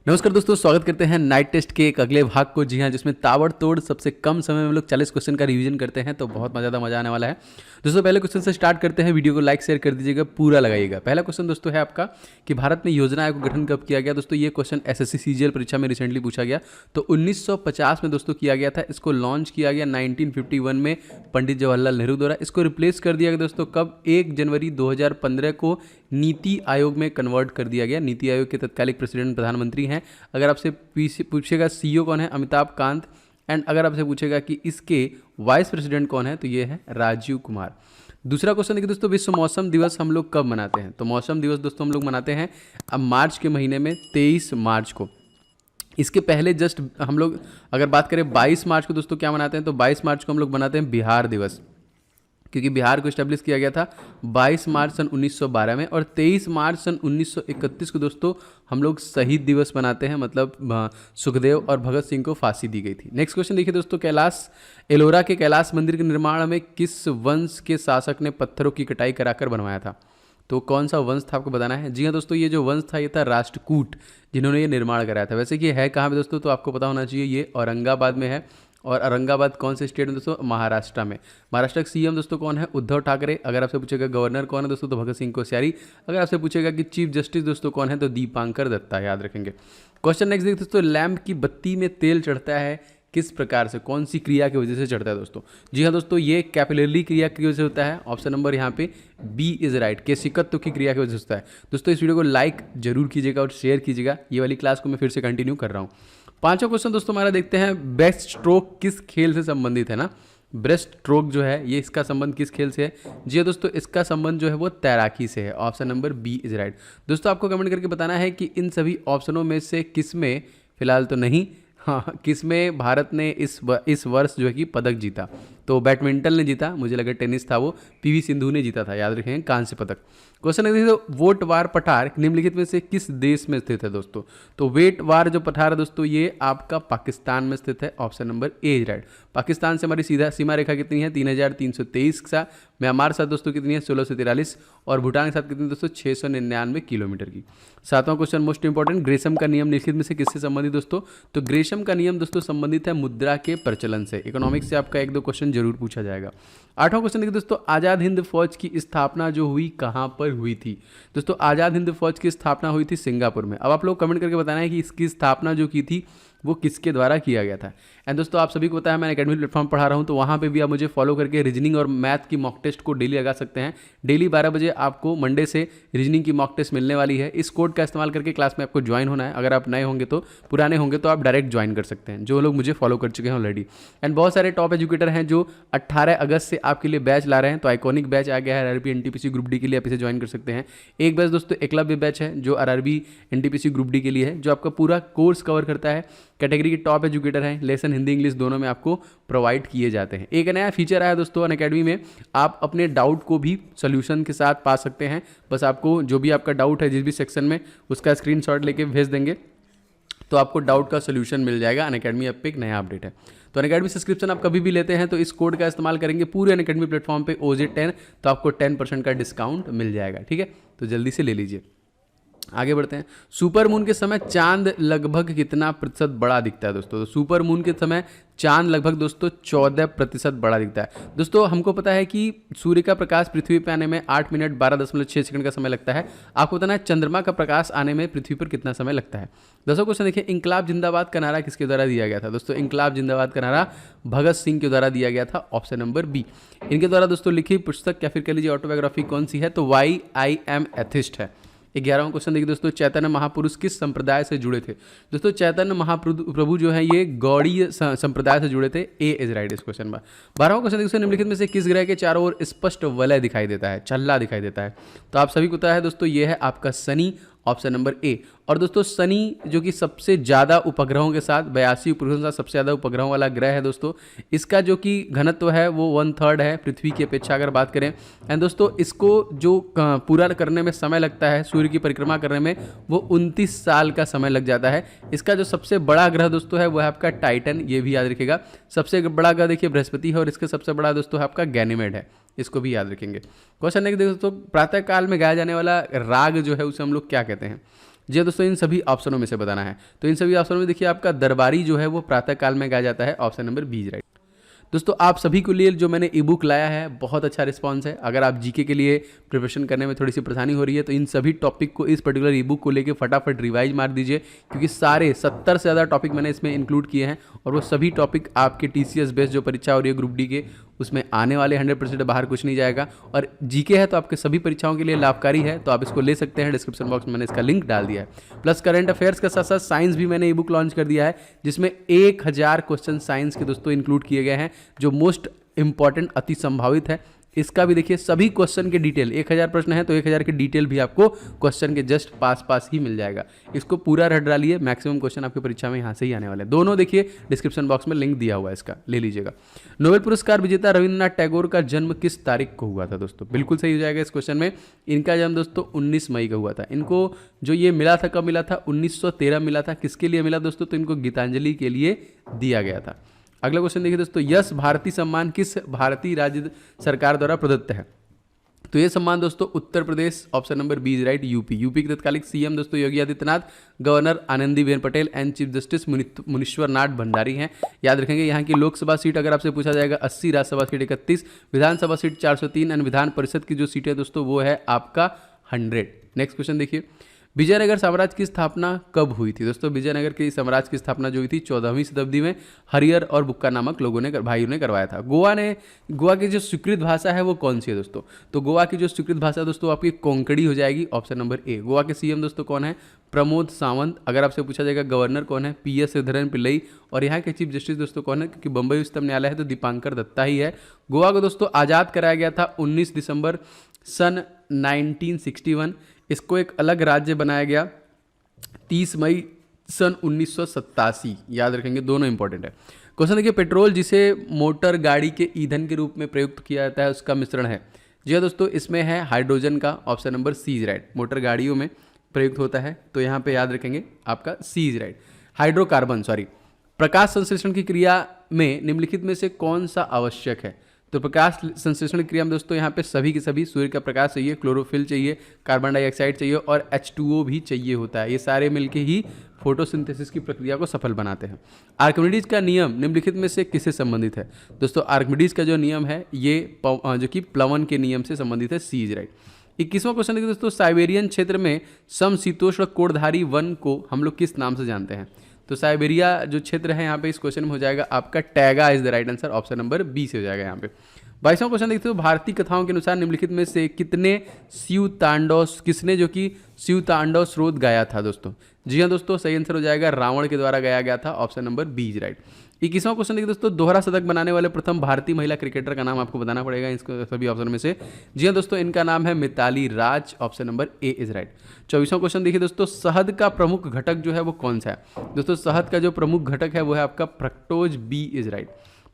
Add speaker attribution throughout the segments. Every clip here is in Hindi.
Speaker 1: नमस्कार दोस्तों, स्वागत करते हैं नाइट टेस्ट के एक अगले भाग को। जी हाँ, जिसमें ताबड़तोड़ सबसे कम समय में हम लोग 40 क्वेश्चन का रिवीजन करते हैं, तो बहुत ज़्यादा मजा आने वाला है। दोस्तों पहले क्वेश्चन से स्टार्ट करते हैं। वीडियो को लाइक शेयर कर दीजिएगा, पूरा लगाइएगा। पहला क्वेश्चन दोस्तों है आपका कि भारत में योजना आयोग का गठन कब किया गया। दोस्तों ये क्वेश्चन एसएससी सीजीएल परीक्षा में रिसेंटली पूछा गया, तो 1950 में दोस्तों किया गया था। इसको लॉन्च किया गया 1951 में पंडित जवाहरलाल नेहरू द्वारा। इसको रिप्लेस कर दिया गया दोस्तों कब, 1 जनवरी 2015 को नीति आयोग में कन्वर्ट कर दिया गया। नीति आयोग के तत्कालिक प्रेसिडेंट प्रधानमंत्री हैं। अगर आपसे पूछेगा सीईओ कौन है, अमिताभ कांत। एंड अगर आपसे पूछेगा कि इसके वाइस प्रेसिडेंट कौन है, तो ये है राजीव कुमार। दूसरा क्वेश्चन देखिए दोस्तों, विश्व मौसम दिवस हम लोग कब मनाते हैं। तो मौसम दिवस दोस्तों हम लोग मनाते हैं अब मार्च के महीने में 23 मार्च को। इसके पहले जस्ट हम लोग अगर बात करें 22 मार्च को दोस्तों क्या मनाते हैं, तो 22 मार्च को हम लोग मनाते हैं बिहार दिवस, क्योंकि बिहार को इस्टेब्लिश किया गया था 22 मार्च सन 1912 में। और 23 मार्च सन 1931 को दोस्तों हम लोग शहीद दिवस मनाते हैं, मतलब सुखदेव और भगत सिंह को फांसी दी गई थी। नेक्स्ट क्वेश्चन देखिए दोस्तों, कैलाश एलोरा के कैलाश मंदिर के निर्माण में किस वंश के शासक ने पत्थरों की कटाई कराकर बनवाया था। तो कौन सा वंश था आपको बताना है। जी हाँ दोस्तों, ये जो वंश था ये था राष्ट्रकूट, जिन्होंने ये निर्माण कराया था। वैसे कि ये है कहाँ पे दोस्तों, तो आपको पता होना चाहिए, ये औरंगाबाद में है। और औरंगाबाद कौन से स्टेट में दोस्तों, महाराष्ट्र में। महाराष्ट्र का सीएम दोस्तों कौन है, उद्धव ठाकरे। अगर आपसे पूछेगा गवर्नर कौन है दोस्तों, तो भगत सिंह कोश्यारी। अगर आपसे पूछेगा कि चीफ जस्टिस दोस्तों कौन है, तो दीपांकर दत्ता, याद रखेंगे। क्वेश्चन नेक्स्ट देखिए दोस्तों, लैंप की बत्ती में तेल चढ़ता है किस प्रकार से, कौन सी क्रिया की वजह से चढ़ता है दोस्तों। जी हाँ दोस्तों, ये कैपिलरी क्रिया की वजह से होता है। ऑप्शन नंबर यहाँ पे बी इज राइट, केशिकत्व की क्रिया की वजह से होता है। दोस्तों इस वीडियो को लाइक जरूर कीजिएगा और शेयर कीजिएगा। ये वाली क्लास को मैं फिर से कंटिन्यू कर रहा हूँ। पांचवा क्वेश्चन दोस्तों हमारा देखते हैं, बेस्ट स्ट्रोक किस खेल से संबंधित है ना। ब्रेस्ट स्ट्रोक जो है ये इसका संबंध किस खेल से है। जी दोस्तों, इसका संबंध जो है वो तैराकी से है। Option number B is right. दोस्तों आपको कमेंट करके बताना है कि इन सभी ऑप्शनों में से किस में, फिलहाल तो नहीं, हाँ किस में भारत ने इस वर्ष जो है कि पदक जीता। तो बैडमिंटन ने जीता, मुझे लगा टेनिस था वो, पीवी सिंधु ने जीता था, याद रखें, कांस्य पदक। क्वेश्चन है तो वोट वार पठार निम्नलिखित में से किस देश में स्थित है दोस्तों। तो वेट वार जो पठार है दोस्तों ये आपका पाकिस्तान में स्थित है। Option number A right. Pakistan से हमारी सीधा सीमा रेखा कितनी है, 3323 के साथ। म्यांमार साथ दोस्तों कितनी है, 1643। और भूटान के साथ कितनी दोस्तों, 699 किलोमीटर की। सातवां क्वेश्चन मोस्ट इंपॉर्टेंट, ग्रेशम का नियम निम्नलिखित में से किससे संबंधित दोस्तों। तो ग्रेशम का नियम दोस्तों संबंधित है मुद्रा के प्रचलन से। इकोनॉमिक्स से आपका 1-2 क्वेश्चन जरूर पूछा जाएगा। आठवां क्वेश्चन देखिए दोस्तों, आज़ाद हिंद फौज की स्थापना जो हुई कहाँ पर हुई थी। दोस्तों आज़ाद हिंद फौज की स्थापना हुई थी सिंगापुर में। अब आप लोग कमेंट करके बताना है कि इसकी स्थापना जो की थी वो किसके द्वारा किया गया था। एंड दोस्तों आप सभी को पता है मैं एकेडमी प्लेटफॉर्म पढ़ा रहा हूँ, तो वहाँ पे भी आप मुझे फॉलो करके रीजनिंग और मैथ की मॉक टेस्ट को डेली लगा सकते हैं। डेली 12 बजे आपको मंडे से रीजनिंग की मॉक टेस्ट मिलने वाली है। इस कोड का इस्तेमाल करके क्लास में आपको ज्वाइन होना है। अगर आप नए होंगे तो, पुराने होंगे तो आप डायरेक्ट ज्वाइन कर सकते हैं, जो लोग मुझे फॉलो कर चुके हैं ऑलरेडी। एंड बहुत सारे टॉप एजुकेटर हैं जो 18 अगस्त से आपके लिए बैच ला रहे हैं। तो आइकॉनिक बैच आ गया है आरआरबी एनटीपीसी ग्रुप डी के लिए, आप इसे ज्वाइन कर सकते हैं। एक बैच दोस्तों एकलव्य बैच है जो आरआरबी एनटीपीसी ग्रुप डी के लिए है, जो आपका पूरा कोर्स कवर करता है। कैटेगरी के टॉप एजुकेटर हैं, लेसन हिंदी इंग्लिश दोनों में आपको प्रोवाइड किए जाते हैं। एक नया फीचर आया दोस्तों अनअकैडमी में, आप अपने डाउट को भी सोल्यूशन के साथ पा सकते हैं। बस आपको जो भी आपका डाउट है जिस भी सेक्शन में, उसका स्क्रीनशॉट लेके भेज देंगे तो आपको डाउट का सोल्यूशन मिल जाएगा। अनअकैडमी ऐप पे एक नया अपडेट है। तो अनअकैडमी सब्सक्रिप्शन आप कभी भी लेते हैं तो इस कोड का इस्तेमाल करेंगे पूरे अनअकैडमी प्लेटफॉर्म पे OJ10, तो आपको 10% का डिस्काउंट मिल जाएगा। ठीक है, तो जल्दी से ले लीजिए। आगे बढ़ते हैं। सुपर मून के समय चांद लगभग कितना प्रतिशत बड़ा दिखता है दोस्तों। तो सुपर मून के समय चांद लगभग दोस्तों 14% बड़ा दिखता है। दोस्तों हमको पता है कि सूर्य का प्रकाश पृथ्वी पर आने में 8 मिनट 12.6 सेकंड का समय लगता है। आपको बताना है चंद्रमा का प्रकाश आने में पृथ्वी पर कितना समय लगता है। दोस्तों क्वेश्चन देखिए, इंकलाब जिंदाबाद का नारा किसके द्वारा दिया गया था। दोस्तों इंकलाब जिंदाबाद का नारा भगत सिंह के द्वारा दिया गया था। Option number B. इनके द्वारा दोस्तों लिखी पुस्तक या फिर कह लीजिए ऑटोबायोग्राफी कौन सी है, तो वाई आई एम एथिस्ट है। 11वां क्वेश्चन देखिए दोस्तों, चैतन्य महापुरुष किस संप्रदाय से जुड़े थे। दोस्तों चैतन्य महाप्रभु जो है ये गौड़ीय संप्रदाय से जुड़े थे। ए इज राइट इस क्वेश्चन में। 12वां क्वेश्चन देखिए, निम्नलिखित में से किस ग्रह के चारों ओर स्पष्ट वलय दिखाई देता है, छल्ला दिखाई देता है। तो आप सभी को पता है दोस्तों ये है आपका शनि। ऑप्शन नंबर ए। और दोस्तों शनि जो कि सबसे ज़्यादा उपग्रहों के साथ 82 उपग्रहों के साथ सबसे ज़्यादा उपग्रहों वाला ग्रह है दोस्तों। इसका जो कि घनत्व है वो 1/3 है पृथ्वी की अपेक्षा अगर बात करें। एंड दोस्तों इसको जो पूरा करने में समय लगता है, सूर्य की परिक्रमा करने में, वो 29 साल का समय लग जाता है। इसका जो सबसे बड़ा ग्रह दोस्तों है वो है आपका टाइटन, ये भी याद रखिएगा। सबसे बड़ा ग्रह देखिए बृहस्पति है और इसका सबसे बड़ा दोस्तों है आपका गैनीमेड है, इसको भी याद रखेंगे। क्वेश्चन है कि दोस्तों प्रातः काल में गाया जाने वाला राग जो है उसे हम लोग क्या कहते हैं। जी हाँ दोस्तों, इन सभी ऑप्शनों में से बताना है। तो इन सभी ऑप्शनों में देखिए आपका दरबारी जो है वो प्रातः काल में गाया जाता है, ऑप्शन नंबर बी राइट। दोस्तों आप सभी के लिए जो मैंने ई बुक लाया है बहुत अच्छा रिस्पांस है। अगर आप जीके के लिए प्रिपरेशन करने में थोड़ी सी परेशानी हो रही है तो इन सभी टॉपिक को, इस पर्टिकुलर ई बुक को लेके फटाफट रिवाइज मार दीजिए, क्योंकि सारे 70 से ज़्यादा टॉपिक मैंने इसमें इंक्लूड किए हैं और वो सभी टॉपिक आपके टीसीएस बेस्ड जो परीक्षा हो रही है ग्रुप डी के उसमें आने वाले 100% बाहर कुछ नहीं जाएगा। और जीके है तो आपके सभी परीक्षाओं के लिए लाभकारी है, तो आप इसको ले सकते हैं। डिस्क्रिप्शन बॉक्स में मैंने इसका लिंक डाल दिया है। प्लस करंट अफेयर्स के साथ साथ साइंस भी मैंने ई बुक लॉन्च कर दिया है, जिसमें 1000 क्वेश्चन साइंस के दोस्तों इंक्लूड किए गए हैं, जो मोस्ट इंपॉर्टेंट, अति संभावित है। इसका भी देखिए सभी क्वेश्चन के डिटेल, 1000 प्रश्न है तो 1000 के डिटेल भी आपको क्वेश्चन के जस्ट पास ही मिल जाएगा। इसको पूरा रट डालिए, मैक्सिमम क्वेश्चन आपकी परीक्षा में यहाँ से ही आने वाले हैं। दोनों देखिए डिस्क्रिप्शन बॉक्स में लिंक दिया हुआ है, इसका ले लीजिएगा। नोबेल पुरस्कार विजेता रविन्द्रनाथ टैगोर का जन्म किस तारीख को हुआ था दोस्तों? बिल्कुल सही हो जाएगा इस क्वेश्चन में। इनका जन्म दोस्तों 19 मई का हुआ था। इनको जो ये मिला था, कब मिला था? 1913 मिला था। किसके लिए मिला दोस्तों? तो इनको गीतांजलि के लिए दिया गया था। अगला क्वेश्चन देखिए दोस्तों, यश भारती सम्मान किस भारतीय राज्य सरकार द्वारा प्रदत्त है? तो ये सम्मान दोस्तों Uttar Pradesh, option number B right. UP के तत्कालिक सीएम दोस्तों Yogi Adityanath, governor Anandiben Patel and chief justice Munishwar Nath Bhandari हैं। याद रखेंगे यहाँ की लोकसभा सीट अगर आपसे पूछा जाएगा 80, Rajya Sabha seat 31, Vidhan Sabha seat 403 and Vidhan Parishad की जो सीट है दोस्तों वो है आपका 100। नेक्स्ट क्वेश्चन देखिए, विजयनगर साम्राज्य की स्थापना कब हुई थी दोस्तों? विजयनगर के साम्राज्य की स्थापना जो हुई थी 14वीं शताब्दी में हरियर और बुक्का नामक लोगों ने, भाइयों ने करवाया था। गोवा की जो स्वीकृत भाषा है वो कौन सी है दोस्तों? तो गोवा की जो स्वीकृत भाषा दोस्तों आपकी कोंकणी हो जाएगी, ऑप्शन नंबर ए। गोवा के सीएम दोस्तों कौन है? प्रमोद सावंत। अगर आपसे पूछा जाएगा गवर्नर कौन है? PS श्रीधरन पिल्लई। और यहाँ के चीफ जस्टिस दोस्तों कौन है? क्योंकि बंबई उच्चतम न्यायालय है तो दीपांकर दत्ता ही है। गोवा को दोस्तों आज़ाद कराया गया था 19 दिसंबर सन 1961। इसको एक अलग राज्य बनाया गया 30 मई सन 1987। याद रखेंगे, दोनों इंपॉर्टेंट है। क्वेश्चन देखिए, पेट्रोल जिसे मोटर गाड़ी के ईंधन के रूप में प्रयुक्त किया जाता है उसका मिश्रण है? जी हाँ दोस्तों, इसमें है हाइड्रोजन का, option number C right. Motor गाड़ियों में प्रयुक्त होता है तो यहाँ पे याद रखेंगे आपका सी राइट। हाइड्रोकार्बन, प्रकाश संश्लेषण की क्रिया में निम्नलिखित में से कौन सा आवश्यक है? तो प्रकाश संश्लेषण क्रिया में दोस्तों यहाँ पे सभी के सभी सूर्य का प्रकाश चाहिए, क्लोरोफिल चाहिए, कार्बन डाइऑक्साइड चाहिए और H2O भी चाहिए होता है। ये सारे मिलके ही फोटोसिंथेसिस की प्रक्रिया को सफल बनाते हैं। आर्किमिडीज का नियम निम्नलिखित में से किससे संबंधित है? दोस्तों आर्किमिडीज का जो नियम है ये जो कि प्लवन के नियम से संबंधित है, सी राइट। 21वां क्वेश्चन देखिए दोस्तों, साइबेरियन क्षेत्र में समशीतोष्ण कोणधारी वन को हम लोग किस नाम से जानते हैं? तो साइबेरिया जो क्षेत्र है यहाँ पे इस क्वेश्चन में हो जाएगा आपका taiga is the right answer, option number B से हो जाएगा यहाँ पे। 22वां क्वेश्चन देखते हो, भारतीय कथाओं के अनुसार निम्नलिखित में से किसने जो कि शिव तांडव स्रोत गाया था दोस्तों? जी हाँ दोस्तों, सही आंसर हो जाएगा रावण के द्वारा गाया गया था, ऑप्शन नंबर बी राइट। 21वां क्वेश्चन देखिए दोस्तों, दोहरा शतक बनाने वाले प्रथम भारतीय महिला क्रिकेटर का नाम आपको बताना पड़ेगा इसको सभी ऑप्शन में से। जी हाँ दोस्तों, इनका नाम है Mithali Raj, option number A is right. 24वां क्वेश्चन देखिए दोस्तों, शहद का प्रमुख घटक जो है वो कौन सा है? दोस्तों शहद का जो प्रमुख घटक है वो है आपका फ्रक्टोज, बी इज राइट।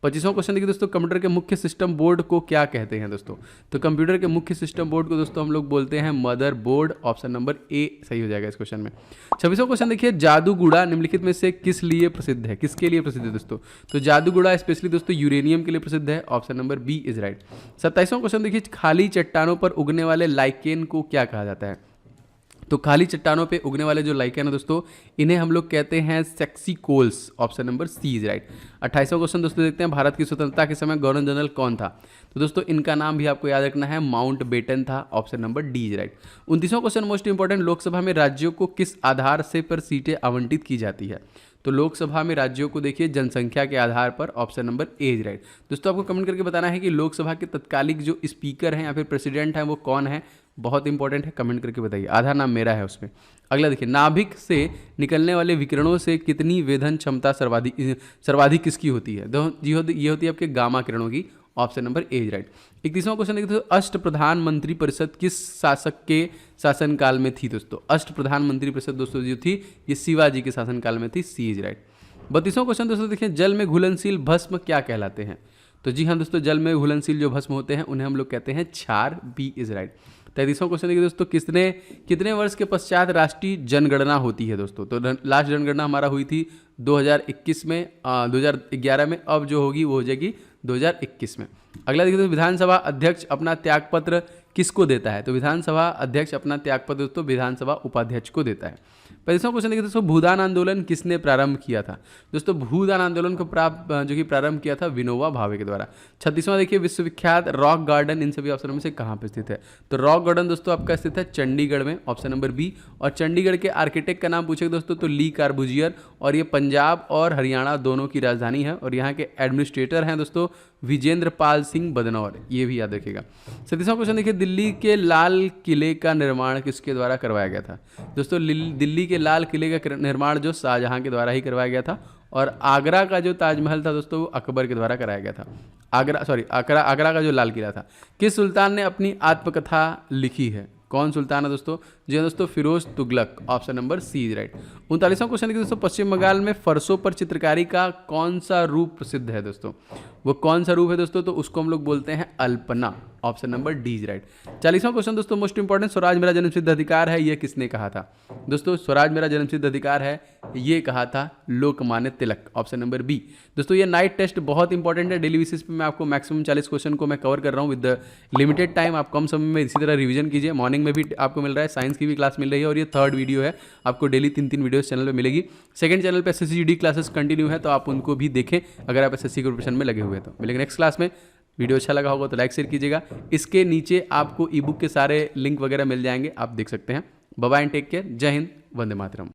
Speaker 1: 25वां क्वेश्चन देखिए दोस्तों, कंप्यूटर के मुख्य सिस्टम बोर्ड को क्या कहते हैं दोस्तों? तो कंप्यूटर के मुख्य सिस्टम बोर्ड को दोस्तों हम लोग बोलते हैं मदर बोर्ड, ऑप्शन नंबर ए सही हो जाएगा इस क्वेश्चन में। 26वां क्वेश्चन देखिए, जादूगुड़ा निम्नलिखित में से किस लिए प्रसिद्ध है? किसके लिए प्रसिद्ध है दोस्तों? तो जादूगुड़ा स्पेशली दोस्तों यूरेनियम के लिए प्रसिद्ध है, option number B is right. 27वां क्वेश्चन देखिए, खाली चट्टानों पर उगने वाले लाइकेन को क्या कहा जाता है? तो खाली चट्टानों पे उगने वाले जो लाइकेन है दोस्तों इन्हें हम लोग कहते हैं सेक्सी कोल्स, option number C is right. 28वां क्वेश्चन दोस्तों देखते हैं, भारत की स्वतंत्रता के समय गवर्नर जनरल कौन था? तो दोस्तों इनका नाम भी आपको याद रखना है, माउंट बेटन था, option number D is right. 29वां क्वेश्चन मोस्ट इंपॉर्टेंट, लोकसभा में राज्यों को किस आधार से पर सीटें आवंटित की जाती है? तो लोकसभा में राज्यों को देखिए जनसंख्या के आधार पर, option number A is right. दोस्तों आपको कमेंट करके बताना है कि लोकसभा के तत्कालिक जो स्पीकर हैं या फिर प्रेसिडेंट हैं वो कौन है, बहुत इंपॉर्टेंट है, कमेंट करके बताइए। आधा नाम मेरा है उसमें। अगला देखिए, नाभिक से निकलने वाले विकिरणों से कितनी वेधन क्षमता सर्वाधिक किसकी होती है? ये होती है आपके गामा किरणों की, ऑप्शन नंबर ए राइट। 31वां क्वेश्चन देखते हो, अष्ट प्रधानमंत्री परिषद किस शासक के शासनकाल में थी दोस्तों? अष्ट प्रधानमंत्री परिषद दोस्तों जो थी ये शिवाजी के शासनकाल में थी, सी इज राइट। 32वां क्वेश्चन दोस्तों देखिए, जल में घुलनशील भस्म क्या कहलाते हैं? तो जी हाँ दोस्तों, जल में घुलनशील जो भस्म होते हैं उन्हें हम लोग कहते हैं क्षार, बी इज राइट। 33वां क्वेश्चन देखिए दोस्तों, कितने वर्ष के पश्चात राष्ट्रीय जनगणना होती है दोस्तों? तो लास्ट जनगणना हमारा हुई थी 2021 में, 2011 में, अब जो होगी वो हो जाएगी 2021 में। अगला देखिए दोस्तों, विधानसभा अध्यक्ष अपना त्यागपत्र किसको देता है? तो विधानसभा अध्यक्ष अपना त्यागपत्र दोस्तों विधानसभा उपाध्यक्ष को देता है। 25वां क्वेश्चन देखिए दोस्तों, भूदान आंदोलन किसने प्रारंभ किया था? दोस्तों भूदान आंदोलन को जो कि प्रारंभ किया था विनोबा भावे के द्वारा। 36वां देखिए, विश्वविख्यात रॉक गार्डन इन सभी ऑप्शनों में से कहाँ पे स्थित है? तो रॉक गार्डन दोस्तों आपका स्थित है चंडीगढ़ में, ऑप्शन नंबर बी। और चंडीगढ़ के आर्किटेक्ट का नाम पूछेगा दोस्तों तो ली कार्बूजियर, और ये पंजाब और हरियाणा दोनों की राजधानी है। और यहाँ के एडमिनिस्ट्रेटर हैं दोस्तों विजेंद्र पाल सिंह बदनौर, ये भी याद रखिएगा। 37वां क्वेश्चन देखिए, दिल्ली के लाल किले का निर्माण किसके द्वारा करवाया गया था? दोस्तों दिल्ली के लाल किले का निर्माण जो शाहजहां के द्वारा ही करवाया गया था। और आगरा का जो ताजमहल था दोस्तों वो अकबर के द्वारा कराया गया था। आगरा का जो लाल किला था, किस सुल्तान ने अपनी आत्मकथा लिखी है? कौन सुल्तान है दोस्तों? जी हाँ दोस्तों, Firoz Tughlaq, option number C is right. 39वां क्वेश्चन देखिए दोस्तों, पश्चिम बंगाल में फरसों पर चित्रकारी का कौन सा रूप प्रसिद्ध है दोस्तों? वो कौन सा रूप है दोस्तों? तो उसको हम लोग बोलते हैं Alpana, option number D is right. 40वां क्वेश्चन दोस्तों मोस्ट इंपॉर्टेंट, स्वराज मेरा जन्मसिद्ध अधिकार है, यह किसने कहा था? दोस्तों स्वराज मेरा जन्मसिद्ध अधिकार है, ये कहा था Lokmanya Tilak, option number B. दोस्तों ये नाइट टेस्ट बहुत इंपॉर्टेंट है, डेली बेसिस पे मैं आपको मैक्सिमम 40 क्वेश्चन को मैं कवर कर रहा हूँ विद लिमिटेड टाइम। आप कम समय में इसी तरह रिवीजन कीजिए। मॉर्निंग में भी आपको मिल रहा है, साइंस की भी क्लास मिल रही है, और ये 3rd वीडियो है, आपको डेली 3 वीडियो चैनल पे मिलेगी। सेकंड चैनल पे SSC क्लासेस कंटिन्यू है, तो आप उनको भी देखें अगर आप SSC प्रिपरेशन में लगे हुए हैं तो। मिलेंगे नेक्स्ट क्लास में। वीडियो अच्छा लगा होगा तो लाइक शेयर कीजिएगा। इसके नीचे आपको ई बुक के सारे लिंक वगैरह मिल जाएंगे, आप देख सकते हैं। Bye bye and take care. जय हिंद, वंदे मातरम।